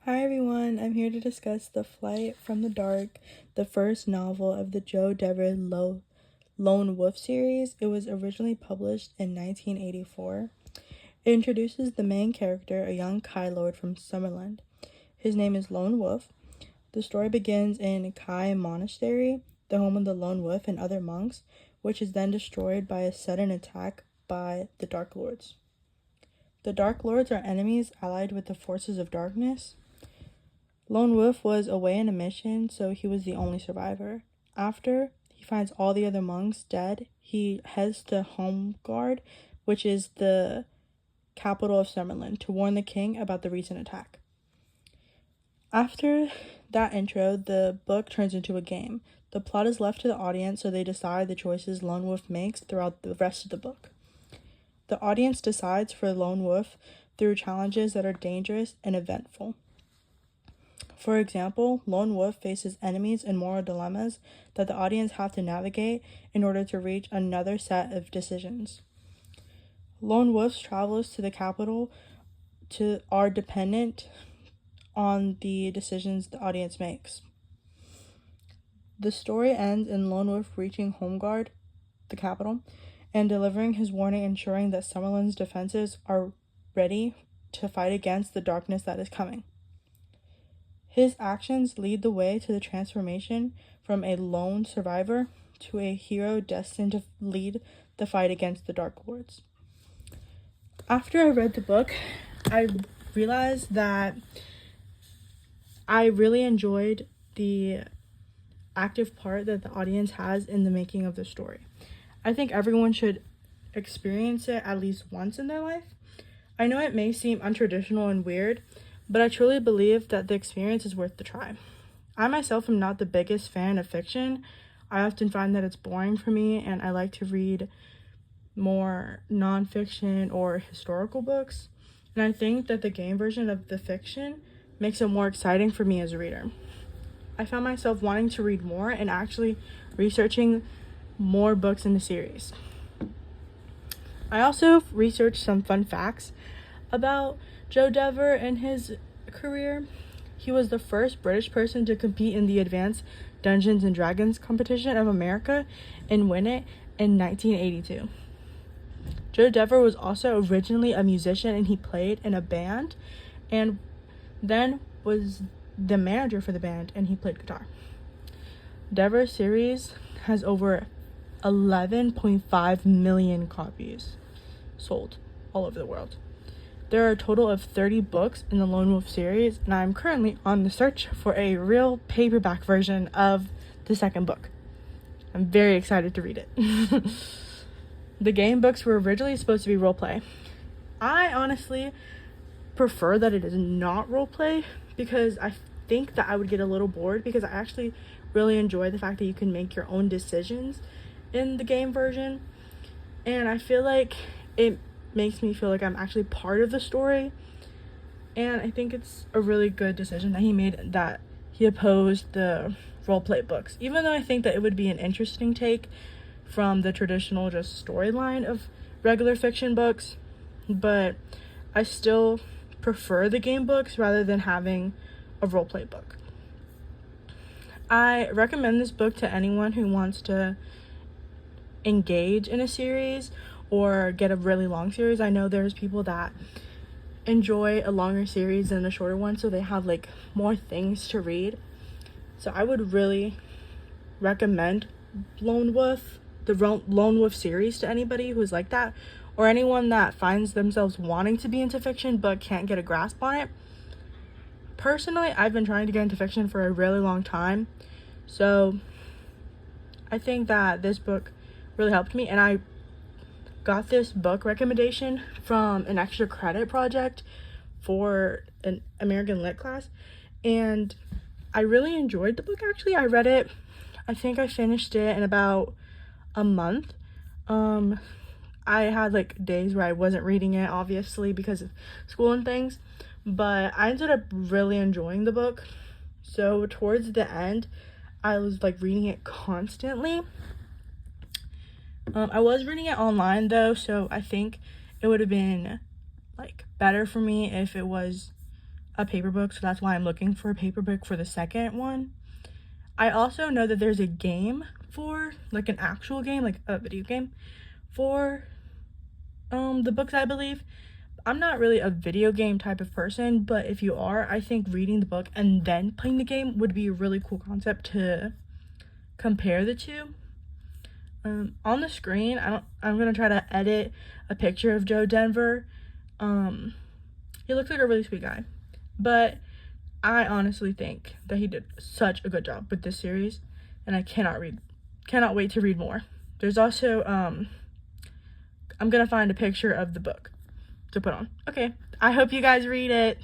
Hi everyone, I'm here to discuss The Flight from the Dark, the first novel of the Joe Dever Lone Wolf series. It was originally published in 1984. It introduces the main character, a young Kai Lord from Summerland. His name is Lone Wolf. The story begins in Kai Monastery, the home of the Lone Wolf and other monks, which is then destroyed by a sudden attack by the Dark Lords. The Dark Lords are enemies allied with the forces of darkness. Lone Wolf was away on a mission, so he was the only survivor. After he finds all the other monks dead, he heads to Holmgard, which is the capital of Summerland, to warn the king about the recent attack. After that intro, the book turns into a game. The plot is left to the audience, so they decide the choices Lone Wolf makes throughout the rest of the book. The audience decides for Lone Wolf through challenges that are dangerous and eventful. For example, Lone Wolf faces enemies and moral dilemmas that the audience have to navigate in order to reach another set of decisions. Lone Wolf's travels to the capital are dependent on the decisions the audience makes. The story ends in Lone Wolf reaching Holmgard, the capital, and delivering his warning, ensuring that Summerland's defenses are ready to fight against the darkness that is coming. His actions lead the way to the transformation from a lone survivor to a hero destined to lead the fight against the Dark Lords. After I read the book, I realized that I really enjoyed the active part that the audience has in the making of the story. I think everyone should experience it at least once in their life. I know it may seem untraditional and weird, but I truly believe that the experience is worth the try. I myself am not the biggest fan of fiction. I often find that it's boring for me, and I like to read more nonfiction or historical books. And I think that the game version of the fiction makes it more exciting for me as a reader. I found myself wanting to read more and actually researching more books in the series. I also researched some fun facts about Joe Dever and his career. He was the first British person to compete in the Advanced Dungeons and Dragons competition of America and win it in 1982. Joe Dever was also originally a musician, and he played in a band and then was the manager for the band, and he played guitar. Dever's series has over 11.5 million copies sold all over the world. There are a total of 30 books in the Lone Wolf series, and I'm currently on the search for a real paperback version of the second book. I'm very excited to read it. The game books were originally supposed to be roleplay. I honestly prefer that it is not roleplay because I think that I would get a little bored, because I actually really enjoy the fact that you can make your own decisions in the game version, and I feel like it makes me feel like I'm actually part of the story. And I think it's a really good decision that he made, that he opposed the roleplay books, even though I think that it would be an interesting take from the traditional just storyline of regular fiction books. But I still prefer the game books rather than having a roleplay book. I recommend this book to anyone who wants to engage in a series or get a really long series. I know there's people that enjoy a longer series than a shorter one, so they have like more things to read. So I would really recommend Lone Wolf, the Lone Wolf series, to anybody who's like that, or anyone that finds themselves wanting to be into fiction but can't get a grasp on it. Personally, I've been trying to get into fiction for a really long time, so I think that this book really helped me, and I got this book recommendation from an extra credit project for an American Lit class, and I really enjoyed the book. Actually, I read it, I think I finished it in about a month. I had like days where I wasn't reading it, obviously because of school and things, but I ended up really enjoying the book. So towards the end, I was like reading it constantly. I was reading it online though, so I think it would have been like better for me if it was a paper book, so that's why I'm looking for a paper book for the second one. I also know that there's a game for, like an actual game, like a video game for the books, I believe. I'm not really a video game type of person, but if you are, I think reading the book and then playing the game would be a really cool concept to compare the two. On the screen, I'm gonna try to edit a picture of Joe Denver. He looks like a really sweet guy, but I honestly think that he did such a good job with this series, and I cannot wait to read more. There's also I'm gonna find a picture of the book to put on. Okay, I hope you guys read it.